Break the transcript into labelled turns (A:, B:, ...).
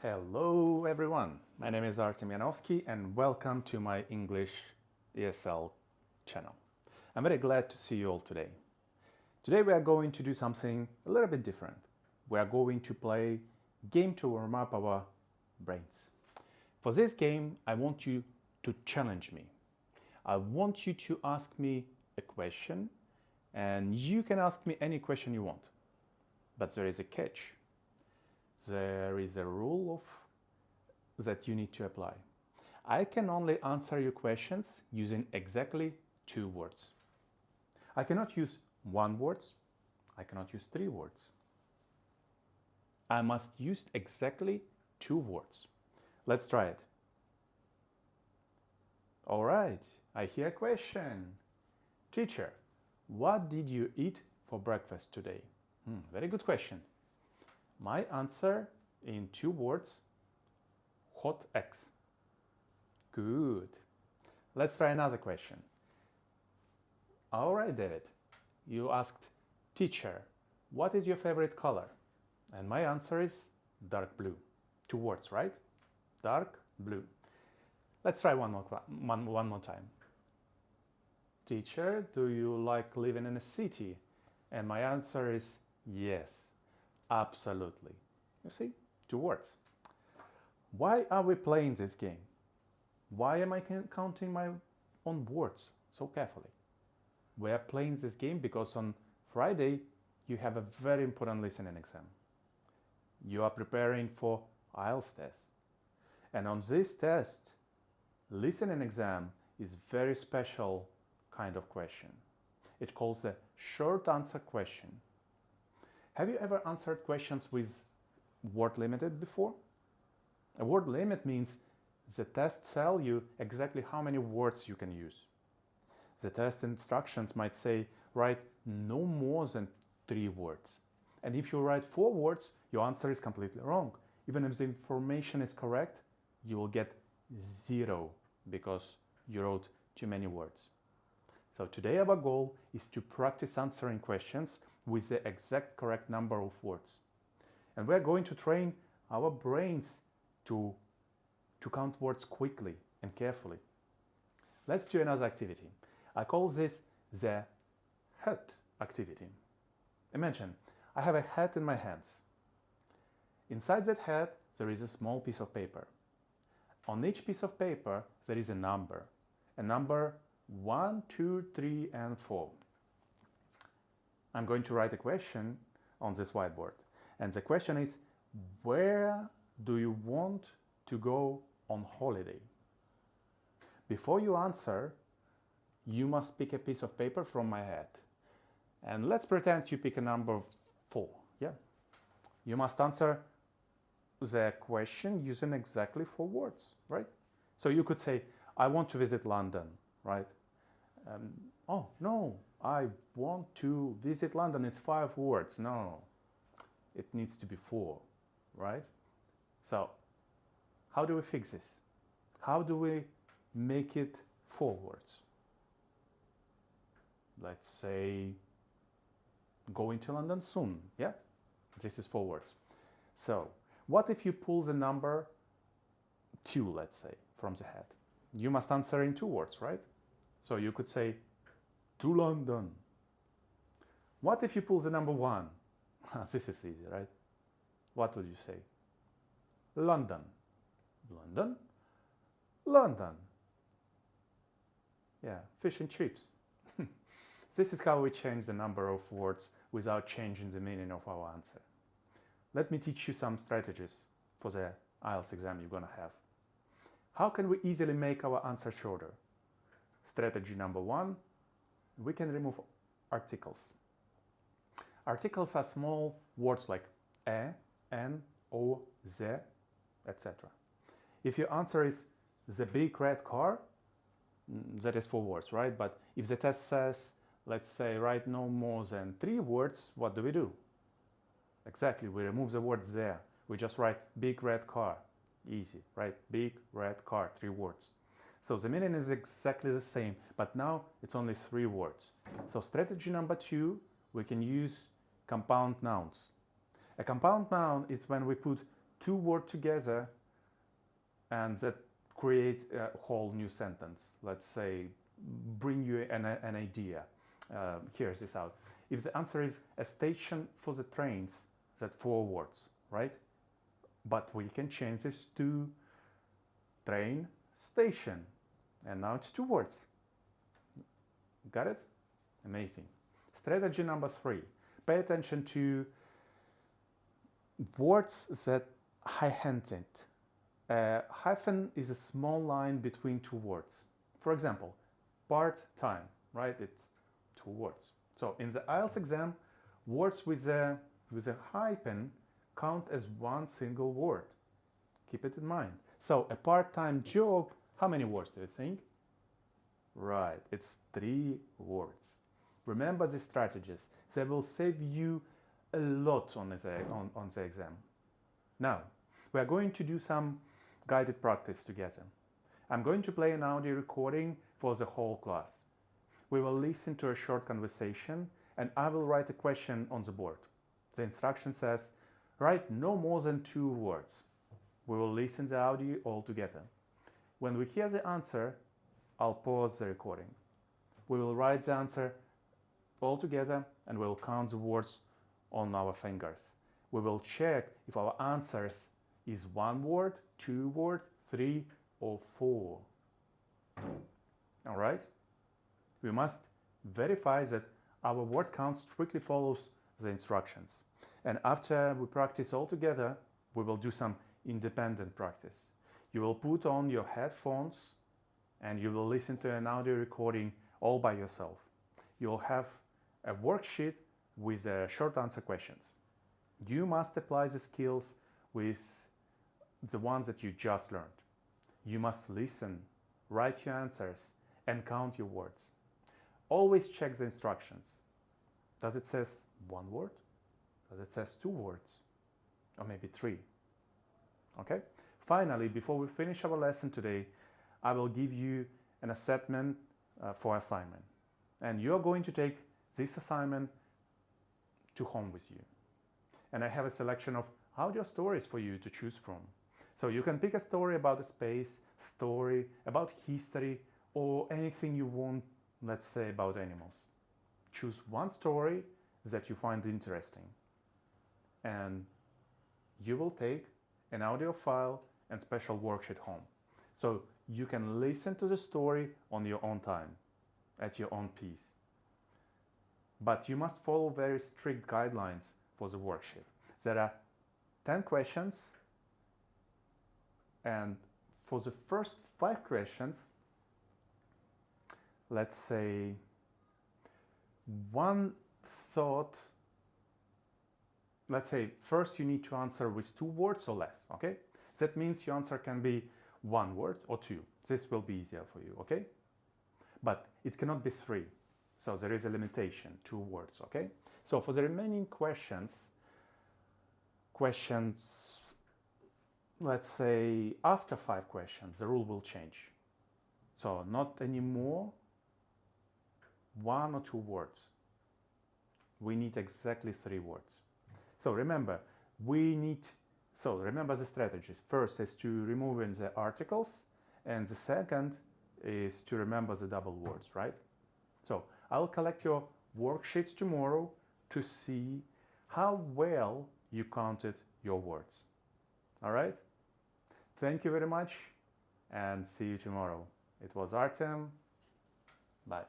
A: Hello everyone, my name is Artem Yanovsky and welcome to my English ESL channel. I'm very glad to see you all today. Today we are going to do something a little bit different. We are going to play a game to warm up our brains. For this game, I want you to challenge me. I want you to ask me a question and you can ask me any question you want. But there is a catch. There is a rule that you need to apply. I can only answer your questions using exactly 2 words. I cannot use 1 word. I cannot use 3 words. I must use exactly 2 words. Let's try it. All right, I hear a question. Teacher, what did you eat for breakfast today? Very good question. My answer in 2 words, hot eggs. Good. Let's try another question. All right, David, you asked, teacher, what is your favorite color? And my answer is dark blue. 2 words, right? Dark blue. Let's try one more time. Teacher, do you like living in a city? And my answer is yes. Absolutely. You see, 2 words. Why are we playing this game? Why am I counting my own words so carefully? We are playing this game because on Friday you have a very important listening exam. You are preparing for IELTS test. And on this test, listening exam is very special kind of question. It calls a short answer question. Have you ever answered questions with word limited before? A word limit means the test tells you exactly how many words you can use. The test instructions might say write no more than 3 words. And if you write 4 words, your answer is completely wrong. Even if the information is correct, you will get 0 because you wrote too many words. So today our goal is to practice answering questions with the exact correct number of words. And we're going to train our brains to count words quickly and carefully. Let's do another activity. I call this the hat activity. Imagine, I have a hat in my hands. Inside that hat, there is a small piece of paper. On each piece of paper, there is a number 1, 2, 3, and 4. I'm going to write a question on this whiteboard. And the question is, where do you want to go on holiday? Before you answer, you must pick a piece of paper from my hat. And let's pretend you pick a number 4. Yeah? You must answer the question using exactly 4 words, right? So you could say, I want to visit London, right? Oh, no, I want to visit London. It's 5 words. No, it needs to be 4, right? So how do we fix this? How do we make it 4 words? Let's say going to London soon. Yeah, this is 4 words. So what if you pull the number 2, let's say, from the hat? You must answer in 2 words, right? So you could say, to London. What if you pull the number 1? This is easy, right? What would you say? London. London? London. Yeah, fish and chips. This is how we change the number of words without changing the meaning of our answer. Let me teach you some strategies for the IELTS exam you're going to have. How can we easily make our answer shorter? Strategy number 1, we can remove articles. Articles are small words like a, an, o, the, etc. If your answer is the big red car, that is 4 words, right? But if the test says, let's say, write no more than 3 words, what do? Exactly, we remove the words there. We just write big red car. Easy, right? Big red car, 3 words. So the meaning is exactly the same, but now it's only 3 words. So strategy number 2, we can use compound nouns. A compound noun is when we put two words together and that creates a whole new sentence. Let's say, bring you an idea. Here's this out. If the answer is a station for the trains, that's four words, right? But we can change this to train station. And now it's two words. Got it? Amazing. Strategy number 3. Pay attention to words that hyphenate. Hyphen is a small line between two words. For example, part-time, right? It's two words. So in the IELTS exam, words with a hyphen count as one single word. Keep it in mind. So a part-time job, how many words do you think? Right, it's 3 words. Remember these strategies. They will save you a lot on the exam. Now, we are going to do some guided practice together. I'm going to play an audio recording for the whole class. We will listen to a short conversation and I will write a question on the board. The instruction says, write no more than 2 words. We will listen to the audio all together. When we hear the answer, I'll pause the recording. We will write the answer all together and we will count the words on our fingers. We will check if our answers is 1 word, 2 words, 3 or 4. All right? We must verify that our word count strictly follows the instructions. And after we practice all together, we will do some independent practice. You will put on your headphones and you will listen to an audio recording all by yourself. You'll have a worksheet with short answer questions. You must apply the skills with the ones that you just learned. You must listen, write your answers, and count your words. Always check the instructions. Does it say 1 word? Does it say 2 words? Or maybe 3? Okay? Finally, before we finish our lesson today, I will give you an assignment for assignment. And you're going to take this assignment to home with you. And I have a selection of audio stories for you to choose from. So you can pick a story about a space, story about history, or anything you want, let's say, about animals. Choose one story that you find interesting. And you will take an audio file and special worksheet home. So you can listen to the story on your own time, at your own pace. But you must follow very strict guidelines for the worksheet. There are 10 questions, and for the first 5 questions, let's say one thought, let's say first you need to answer with 2 words or less, okay? That means your answer can be 1 word or 2. This will be easier for you, okay? But it cannot be 3. So there is a limitation, 2 words, okay? So for the remaining questions, let's say after 5 questions, the rule will change. So not anymore 1 or 2 words. We need exactly 3 words. So remember, remember the strategies. First is to remove the articles, and the second is to remember the double words, right? So I'll collect your worksheets tomorrow to see how well you counted your words. All right? Thank you very much and see you tomorrow. It was Artem. Bye.